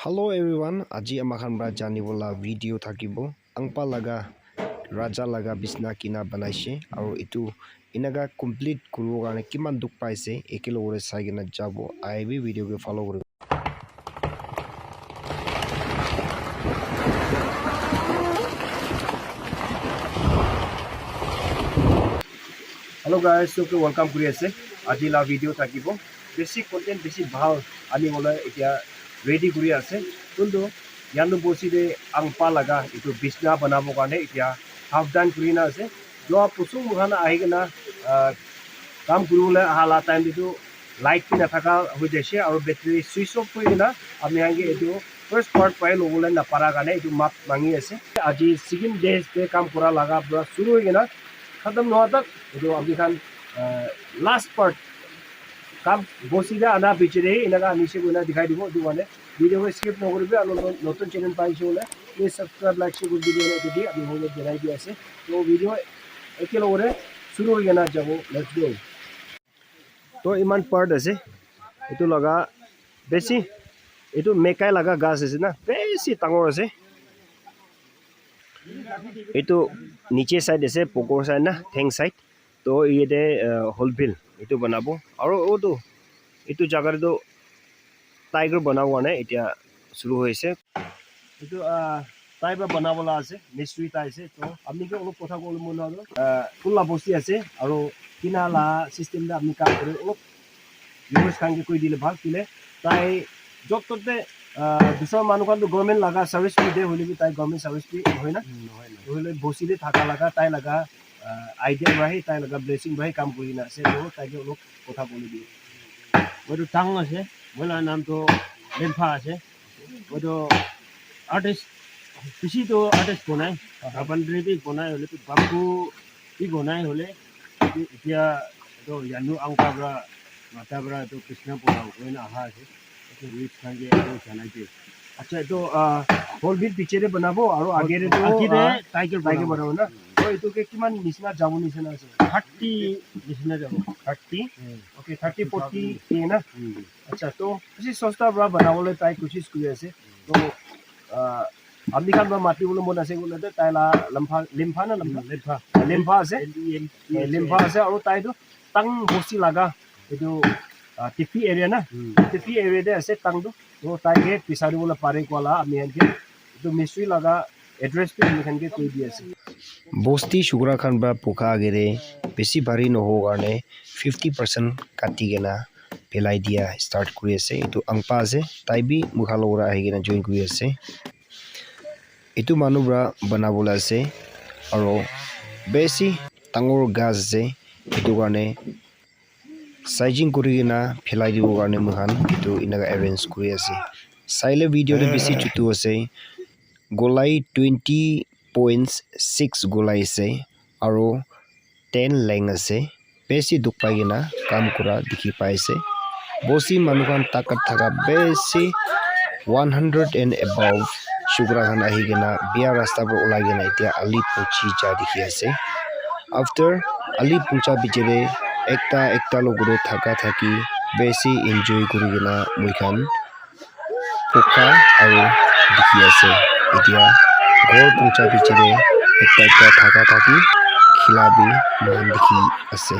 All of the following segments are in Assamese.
Hello everyone, আজি আমাখান bra janibola video thakibo angpa laga raja laga bisna kina banaise aru itu inaga complete kuribo karone kiman duk paise ekilogore saigena jabo aibi video ke follow koribo. Hello guys, so welcome kuri ase আজি la video thakibo basic content besi bhal ani bola etia ready kuri ase kundu yanu bosi de angpa laga itu bisna banabo karone etia half done kuri na ase jo pusung muhana ahigena কাম কৰিবলৈ আহলা টাইম দিটো লাইট কি নাথাকা হৈ যাইছে আৰু বেটাৰি সুইচ অফ কৰি না আমি আগে এইটো ফাৰ্স্ট পাৰ্ট পাই ল'বলৈ নাপাৰা কাৰণে এইটো মাপ ভাঙি আছে আজি সেকেন্ড ডে কাম কৰা লাগা পুৰা শুৰু হৈ গেনা খতম নোহোৱা তক এইটো আমি খান লাষ্ট পাৰ্ট কাম বসিদা আনা পিছৰে এনেকা নিচে গনা দেখাই দিব এইটো মানে ভিডিও স্কিপ নকৰিবে আৰু নতুন চেনেল পাইছো হলে please subscribe like share video দি আমি হলে জনাই দি আছে তো ভিডিও একেলগৰে শুরু হৈ গেনা যাব লেটস গো তো ইমান পার্ট আছে এটো লগা বেশি এটো মেকাই লাগা গাছ আছে না বেশি ডাঙৰ আছে এটো নিচে সাইড আছে পকৰ সাইড না ঠেং সাইড তো ইয়েতে হোলফিল এটো বনাবো আৰু ওটো এটো জাগাৰ তো টাইগাৰ বনাবো না এতিয়া শুৰু হৈছে এটো টাইগাৰ বনাবলা আছে মিস্ত্রি তাইছে তো আপনি কি অলপ কথা কল মন হলো ফুলা বস্তি আছে আৰু কিনালা সিস্টেম দা আপনি কাম করে অলপ ইউজ কাঙ্গে কই দিলে ভাল কিলে তাই যততে দুসর মানুষ তো গভর্নমেন্ট লাগা সার্ভিস পি দে হইলে তাই গভর্নমেন্ট সার্ভিস পি হয় না হইলে বসিলে থাকা লাগা তাই লাগা আইডিয়া বাহি তাই লাগা ব্লেসিং বাহি কাম করি না সে তো তাইকে অলপ কথা বলে দিয়ে ওইটো টাং আছে বলা নাম তো লেম্ফা আছে ওইটো আর্টিস্ট বেশি তো আর্টিস্ট বনায় বান্দ্রেবি বনায় হলে তো বাম্বু কি বনায় হলে এতিয়া তো ইয়ানো আংকাবরা মাতাবরা তো কৃষ্ণ পড়াও ওইনা আহা আছে তো রিচ খাঙ্গে তো জানাইতে আচ্ছা তো হোলবিট পিছেরে বানাবো আর আগেরে তো টাইগার বাইকে বানাবো না তো এটোকে কিমান নিচিনা যাবো নিচিনা আছে 30 নিচিনা যাবো 30 ওকে 30 40 এ না আচ্ছা তো বেশি সস্তা বড় বানাবলে ট্রাই কোশিশ কৰি আছে তো আপনি খান বা মাটি বলে মন আছে বলে তাইলা লিম্ফা না লিম্ফা আছে আৰু তাইটো টাং বসি লাগা এইটো টিপি এৰিয়া না টিপি এৰিয়া দে আছে টাংটো তো তাইকে পিছাৰি বলে পাৰে কোলা আমি হেনকে এইটো মিস্ত্ৰি লাগা এড্ৰেস পে আমি হেনকে কৈ দি আছে বস্তি সুগৰা খান বা পোকা আগেৰে বেছি ভাৰী নহও কাৰণে 50% কাটি গেনা পেলাই দিয়া স্টাৰ্ট কৰি আছে এইটো আংপা আছে তাই বি মুখালগৰা আহি গেনা জয়েন কৰি আছে এইটো মানুহবৰা বনাবলৈ আছে আৰু বেছি ডাঙৰ গাছ আছে এইটো কাৰণে সাইজিং কৰি কিনা ফেলাই দিব কাৰণে মহান এইটো ইনাগা এৰেঞ্জ কৰি আছে চাইলে ভিডিওতে বেছি চুটু আছে গোলাই 20.6 গোলাই আছে আৰু 10 লেং আছে বেছি দুখ পাই কিনা কাম কৰা দেখি পাইছে বসি মানুহখন তাকাত থাকা বেছি 100 and above সুগৰা খান আহি কিনা বিয়া ৰাস্তাবোৰ ওলাই কিনা এতিয়া আলি পুচি যা দেখি আছে আফটাৰ আলি পুচা বিচেৰে একটা লগৰে থাকা থাকি বেছি এনজয় কৰি কিনা মইখান পোকা আৰু দেখি আছে এতিয়া ঘৰ পুচা বিচেৰে একটা থাকা থাকি খিলাবি মান দেখি আছে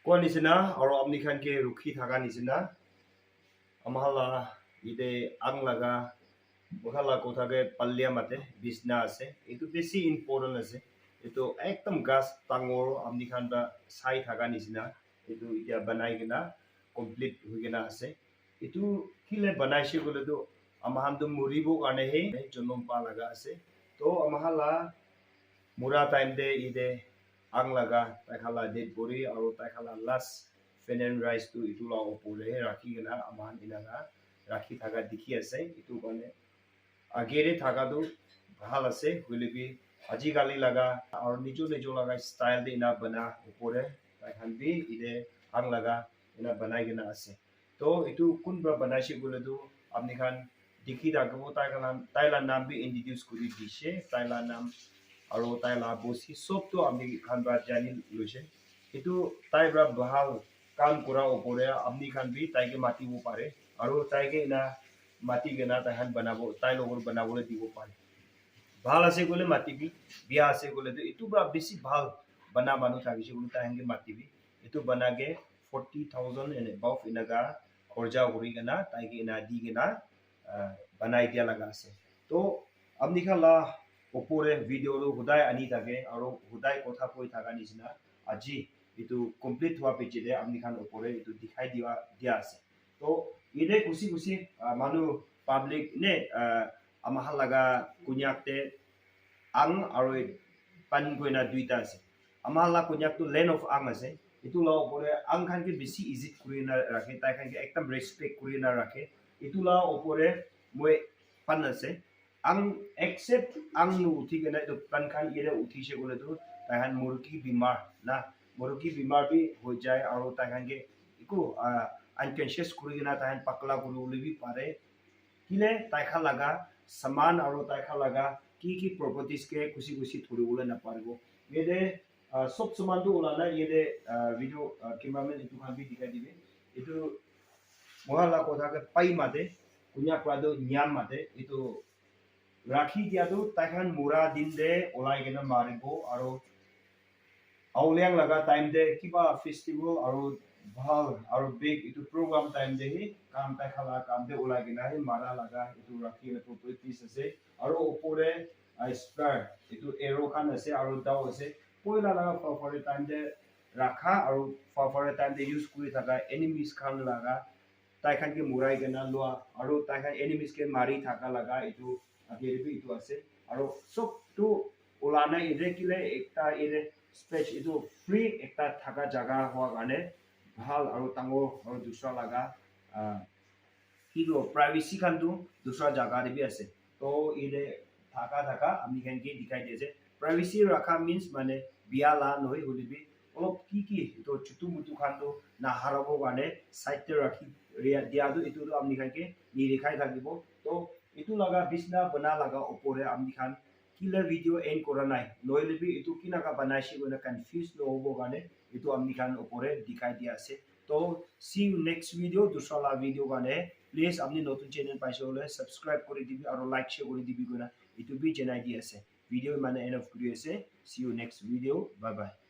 কোৱা নিচিনা আৰু আপনি খানকে ৰখি থাকা নিচিনা আমালা ইতে আং লাগা বখালা কোথাকে পাল্লিয়া মাতে বিছনা আছে এটো বেছি ইম্পর্টেন্ট আছে এটো একদম গাছ ডাঙৰ আপনি খান বা চাই থাকা নিচিনা এটো এতিয়া বনাই কিনা কমপ্লিট হৈ কিনা আছে এটো কিলে বনাইছে বলে তো আমাহান তো মৰিব কাৰণে হে জনম পা লাগা আছে তো আমালা মুৰা টাইম দে ইদে আং লাগা তাইখালা ডেড বডি আৰু তাইখালা লাষ্ট ফেনেন ৰাইস তো ইটো লা ওপৰে ৰাখি কিনা আমাহান ইনাগা ৰাখি থাকা দেখি আছে ইটো কাৰণে আগেৰে থাকাটো ভাল আছে হইলেবি আজিকালি লাগা আৰু নিজ লাগা স্টাইল দে ইনা বনা ওপৰে তাইখান বি ইদে আং লাগা ইনা বনাই কিনা আছে তো ইটো কোনবা বনাইছে বলে তো আপনি খান দেখি থাকবো তাইলা নাম বি ইন্ট্রোডিউস কৰি দিছে তাইলা নাম আৰু তাইলা বসি সব তো আপনি খান বা জানি লৈছে ইটো তাইব্ৰা ভাল কাম কৰা ওপৰে আপনি খান বি তাইকে মাতিব পাৰে আৰু তাইকে না মাতি কেনা তাইহান বনাব তাই লগৰ বনাবলৈ দিব পাৰে ভাল আছে গ'লে মাতিবি বিয়া আছে গ'লে এইটো বা বেছি ভাল বনা মানুহ থাকিছে বোলে তাইহানকে মাতিবি এইটো বনাকে 40,000 and above এনেকা খৰচা কৰি কেনা তাইকে না দি কেনা বনাই দিয়া লগা আছে তো আপনি খালা ওপৰে ভিডিঅ'টো সদায় আনি থাকে আৰু সদায় কথা কৈ থকা নিচিনা আজি এইটো কমপ্লিট হোৱা পিছতে আপনি খান ওপৰে এইটো দেখাই দিয়া আছে তো এনে খুচি খুচি মানুহ পাব্লিক নে আমাৰ লগা কুনিয়াকতে আং আৰু পানী কইনা দুইটা আছে আমাৰ লগা কুনিয়াকটো লেণ্ড অফ আং আছে এইটো লা ওপৰে আং খানকে বেছি ইজিত কৰি না ৰাখে তাই খানকে একদম ৰেচপেক্ট কৰি না ৰাখে এইটো লা ওপৰে মই পান আছে ang except ang uthi kena itu pan khan ire uthi se bole to tahan murki bimar na murki bimar bi ho jay aru tahan ke iku unconscious kuri na tahan pakla kuru le bi pare kile tai kha laga saman aru tai kha laga ki properties ke kusi kusi thori bole na parbo yede sob saman to ulana yede video cameraman itu khan bi dikhai dibe itu mohala kotha ke pai mate kunya prado nyam mate itu ৰাখি দিয়াটো তাইখান মুৰা দিন দে ওলাই কেনে মাৰিব আৰু আউলিয়াং লগা টাইম দে কিবা ফেষ্টিভেল আৰু ভাল আৰু বিগ এইটো প্ৰগ্ৰাম টাইম দে কাম তাই খালা কাম দে ওলাই কেনে মাৰা লগা এইটো ৰাখি প্ৰপাৰ্টিজ আছে আৰু ওপৰে স্পাৰ এইটো এৰো খান আছে আৰু দাও আছে পইলা লগা ফৰফৰে টাইম দে ৰাখা আৰু ফৰফৰে টাইম দে ইউজ কৰি থকা এনিমিজ খান লগা তাইখানকে মুৰাই কেনে লোৱা আৰু তাইখান এনিমিজকে মাৰি থকা লগা এইটো আগে itu আছে আৰু সবটো ওলানা ইৰে কিলে একটা ইৰে স্পেচ ইটো ফ্ৰী একটা থাকা জায়গা হোৱা কাৰণে ভাল আৰু তাঙ্গো আৰু দুসৰা লাগা কিটো প্ৰাইভেসি খানটো দুসৰা জায়গা দিবি আছে তো ইৰে থাকা আমি কেনকে দেখাই দিয়ে যে প্ৰাইভেসি ৰাখা মিন্স মানে বিয়া লা নহয় হলিবি অলপ কি তো চুটু মুটু খানটো না হাৰাব কাৰণে সাইডতে ৰাখি দিয়াটো ইটো আমি কেনকে নিৰেখাই থাকিব তো itu laga bisna bana laga opore amni khan killer video end kora nai noile bi itu kina ka banai shi gona confuse no hobo gane itu amni khan opore dikhai dia ase to see you next video dusra la video gane please apni notun channel paise hole subscribe kori dibi aro like share kori dibi gona itu bi janai dia ase video mane end of video ase see you next video bye bye